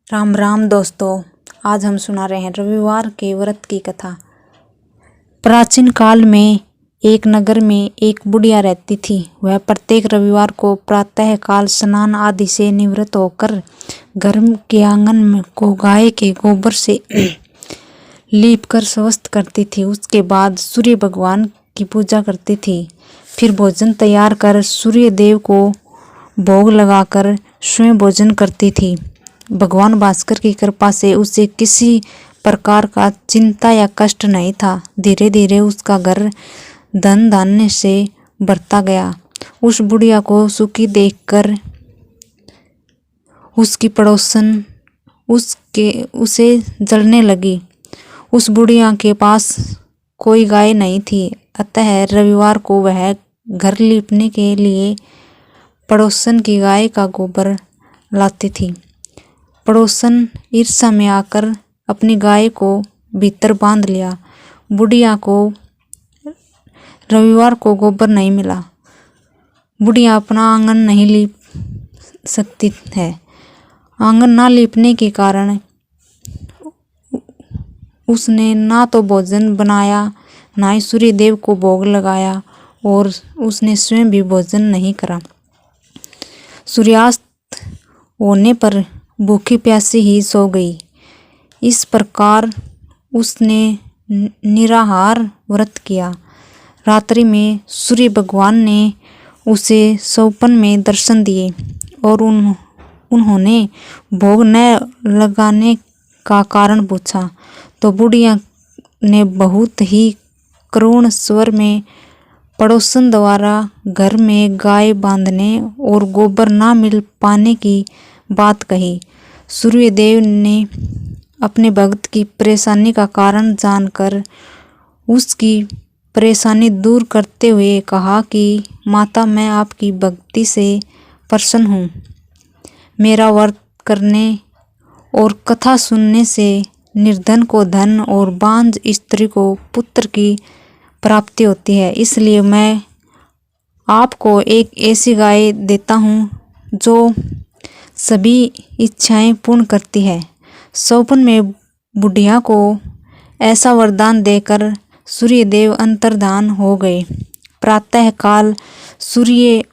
राम राम दोस्तों, आज हम सुना रहे हैं रविवार के व्रत की कथा। प्राचीन काल में एक नगर में एक बुढ़िया रहती थी। वह प्रत्येक रविवार को प्रातः काल स्नान आदि से निवृत्त होकर घर के आंगन को गाय के गोबर से लीपकर स्वस्थ करती थी। उसके बाद सूर्य भगवान की पूजा करती थी। फिर भोजन तैयार कर सूर्य देव को भोग लगाकर स्वयं भोजन करती थी। भगवान भास्कर की कृपा से उसे किसी प्रकार का चिंता या कष्ट नहीं था। धीरे धीरे उसका घर धन धान्य से भरता गया। उस बुढ़िया को सुखी देखकर उसकी पड़ोसन उसे जलने लगी। उस बुढ़िया के पास कोई गाय नहीं थी, अतः रविवार को वह घर लीपने के लिए पड़ोसन की गाय का गोबर लाती थी। पड़ोसन ईर्ष्या में आकर अपनी गाय को भीतर बांध लिया। बुढ़िया को रविवार को गोबर नहीं मिला। बुढ़िया अपना आंगन नहीं लीप सकती है। आंगन ना लीपने के कारण उसने ना तो भोजन बनाया, ना ही सूर्य देव को भोग लगाया और उसने स्वयं भी भोजन नहीं करा। सूर्यास्त होने पर भूखी प्यासी ही सो गई। इस प्रकार उसने निराहार व्रत किया। रात्रि में सूर्य भगवान ने उसे स्वप्न में दर्शन दिए और उन्होंने भोग न लगाने का कारण पूछा तो बुढ़िया ने बहुत ही करुण स्वर में पड़ोसन द्वारा घर में गाय बांधने और गोबर ना मिल पाने की बात कही। सूर्यदेव ने अपने भक्त की परेशानी का कारण जानकर उसकी परेशानी दूर करते हुए कहा कि माता, मैं आपकी भक्ति से प्रसन्न हूँ। मेरा व्रत करने और कथा सुनने से निर्धन को धन और बांझ स्त्री को पुत्र की प्राप्ति होती है। इसलिए मैं आपको एक ऐसी गाय देता हूँ जो सभी इच्छाएं पूर्ण करती है। स्वप्न में बुढ़िया को ऐसा वरदान देकर सूर्यदेव अंतर्धान हो गए। प्रातः काल सूर्य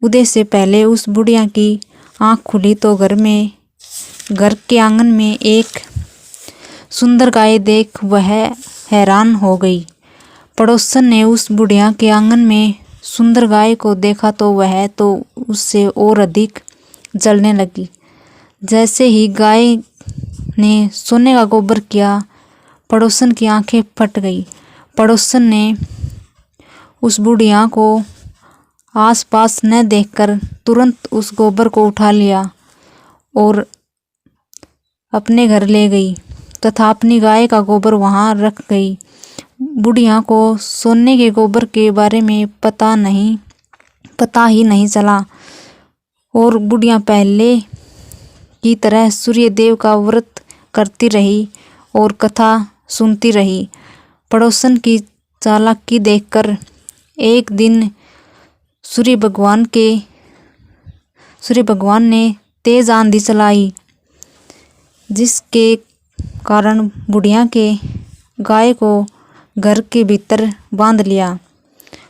उदय से पहले उस बुढ़िया की आंख खुली तो घर के आंगन में एक सुंदर गाय देख वह हैरान हो गई। पड़ोसन ने उस बुढ़िया के आंगन में सुंदर गाय को देखा तो वह तो उससे और अधिक जलने लगी। जैसे ही गाय ने सोने का गोबर किया, पड़ोसन की आंखें फट गई। पड़ोसन ने उस बुढ़िया को आसपास न देखकर तुरंत उस गोबर को उठा लिया और अपने घर ले गई तथा अपनी गाय का गोबर वहां रख गई। बुढ़िया को सोने के गोबर के बारे में पता ही नहीं चला और बुढ़िया पहले की तरह सूर्यदेव का व्रत करती रही और कथा सुनती रही। पड़ोसन की चालाकी देखकर एक दिन सूर्य भगवान ने तेज आंधी चलाई, जिसके कारण बुढ़िया के गाय को घर के भीतर बांध लिया।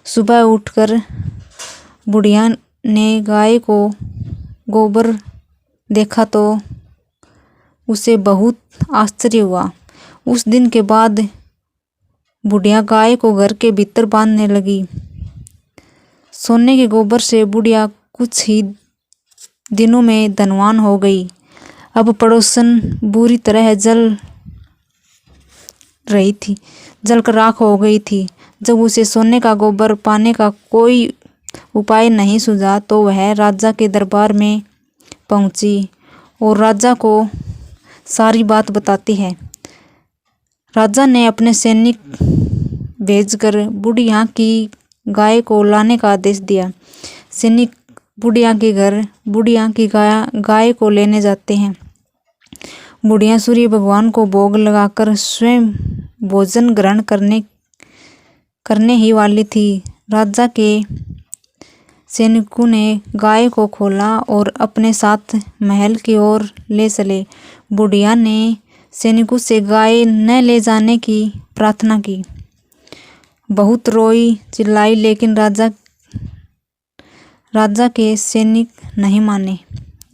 सुबह उठकर बुढ़िया ने गाय को गोबर देखा तो उसे बहुत आश्चर्य हुआ। उस दिन के बाद बुढ़िया गाय को घर के भीतर बांधने लगी। सोने के गोबर से बुढ़िया कुछ ही दिनों में धनवान हो गई। अब पड़ोसन बुरी तरह जलकर राख हो गई थी। जब उसे सोने का गोबर पाने का कोई उपाय नहीं सूझा तो वह राजा के दरबार में पहुंची और राजा को सारी बात बताती है। राजा ने अपने सैनिक भेजकर बुढ़िया की गाय को लाने का आदेश दिया। सैनिक बुढ़िया के घर बुढ़िया की गाय को लेने जाते हैं। बुढ़िया सूर्य भगवान को भोग लगाकर स्वयं भोजन ग्रहण करने ही वाली थी। राजा के सैनिकों ने गाय को खोला और अपने साथ महल की ओर ले चले। बुढ़िया ने सैनिकों से गाय न ले जाने की प्रार्थना की, बहुत रोई चिल्लाई, लेकिन राजा के सैनिक नहीं माने।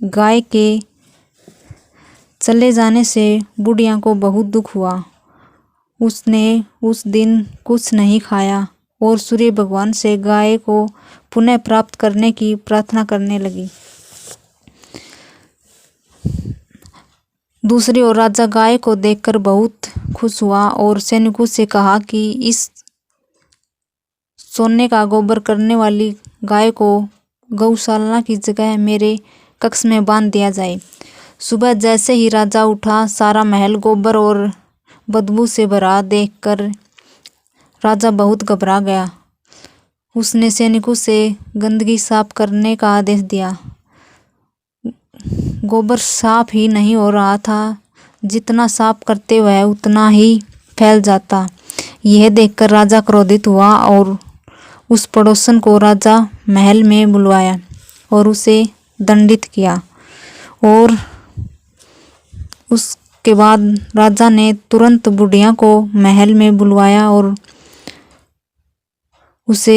गाय के चले जाने से बुढ़िया को बहुत दुख हुआ। उसने उस दिन कुछ नहीं खाया और सूर्य भगवान से गाय को पुनः प्राप्त करने की प्रार्थना करने लगी। दूसरी ओर राजा गाय को देखकर बहुत खुश हुआ और सैनिकों से कहा कि इस सोने का गोबर करने वाली गाय को गौशाला की जगह मेरे कक्ष में बांध दिया जाए। सुबह जैसे ही राजा उठा, सारा महल गोबर और बदबू से भरा देखकर राजा बहुत घबरा गया। उसने सैनिकों से गंदगी साफ करने का आदेश दिया। गोबर साफ ही नहीं हो रहा था, जितना साफ करते वह उतना ही फैल जाता। यह देखकर राजा क्रोधित हुआ और उस पड़ोसन को राजा महल में बुलवाया और उसे दंडित किया। और उसके बाद राजा ने तुरंत बुढ़िया को महल में बुलवाया और उसे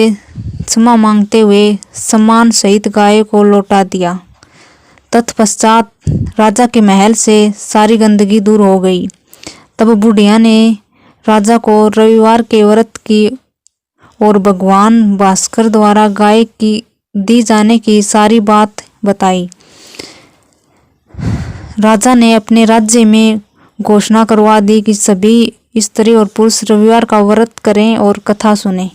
क्षमा मांगते हुए सम्मान सहित गाय को लौटा दिया। तत्पश्चात राजा के महल से सारी गंदगी दूर हो गई। तब बुढ़िया ने राजा को रविवार के व्रत की और भगवान भास्कर द्वारा गाय की दी जाने की सारी बात बताई। राजा ने अपने राज्य में घोषणा करवा दी कि सभी स्त्री और पुरुष रविवार का व्रत करें और कथा सुने।